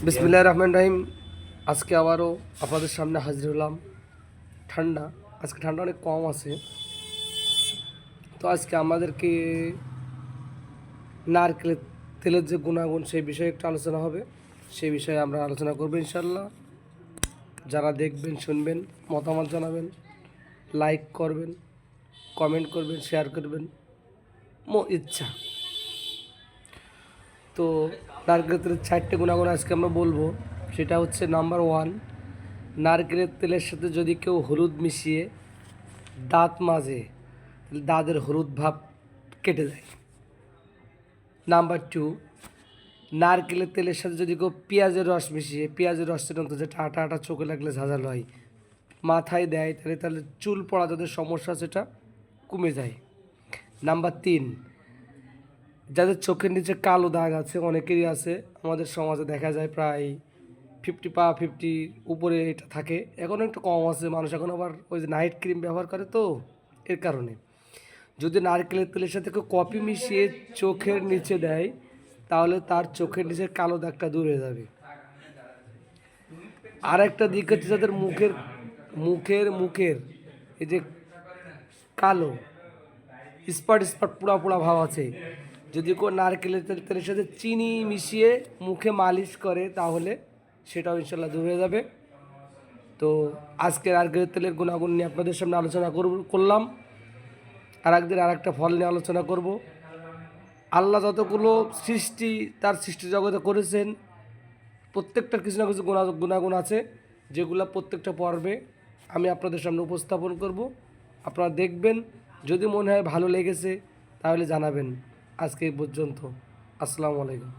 বিসমিল্লাহির রহমানির রহিম। আজকে আবারও আপনাদের সামনে হাজির হলাম। আজকে ঠান্ডা অনেক কম আছে, তো আজকে আমাদেরকে নারকেলের তেলের যে গুণাগুণ সেই বিষয়ে একটু আলোচনা হবে। সেই বিষয়ে আমরা আলোচনা করবো ইনশাল্লাহ। যারা দেখবেন, শুনবেন, মতামত জানাবেন, লাইক করবেন, কমেন্ট করবেন, শেয়ার করবেন, ইচ্ছা। তো নারকেলের তেলের 4টে গুণাগুণ আজকে আমরা বলবো। সেটা হচ্ছে নাম্বার 1, নারকেলের তেলের সাথে যদি কেউ হলুদ মিশিয়ে দাঁত মাজে, দাঁতের হলুদ ভাব কেটে যায়। নাম্বার 2, নারকেলের তেলের সাথে যদি কেউ পেঁয়াজের রস মিশিয়ে, পেঁয়াজের রসের মতো যেটা আটা আটা চোখে লাগলে ঝাঁঝালো হয়, মাথায় দেয়, তাহলে চুল পড়া যাদের সমস্যা সেটা কমে যায়। নাম্বার 3, যাদের চোখের নিচে কালো দাগ আছে, অনেকেরই আছে, আমাদের সমাজে দেখা যায় প্রায় 50 উপরে এটা থাকে। এখন একটু কম আছে, মানুষ এখন আবার ওই যে নাইট ক্রিম ব্যবহার করে, তো এর কারণে যদি নারকেলের তেলের সাথে কেউ কফি মিশিয়ে চোখের নিচে দেয়, তাহলে তার চোখের নিচে কালো দাগটা দূর হয়ে যাবে। আর একটা দিক হচ্ছে যাদের মুখের এই যে কালো স্পট পোড়া পোড়া ভাব আছে, যদি কেউ নারকেলের তেলের সাথে চিনি মিশিয়ে মুখে মালিশ করে, তাহলে সেটাও ইনশাল্লাহ দূর হয়ে যাবে। তো আজকে নারকেলের তেলের গুণাগুণ নিয়ে আপনাদের সামনে আলোচনা করলাম। আর একদিন আর একটা ফল নিয়ে আলোচনা করব। আল্লাহ যতগুলো সৃষ্টি তার সৃষ্টি জগতে করেছেন, প্রত্যেকটার কিছু না কিছু গুণাগুণ আছে, যেগুলো প্রত্যেকটা পর্বে আমি আপনাদের সামনে উপস্থাপন করব। আপনারা দেখবেন, যদি মনে হয় ভালো লেগেছে তাহলে জানাবেন। আজকে এই পর্যন্ত। আসসালামু আলাইকুম।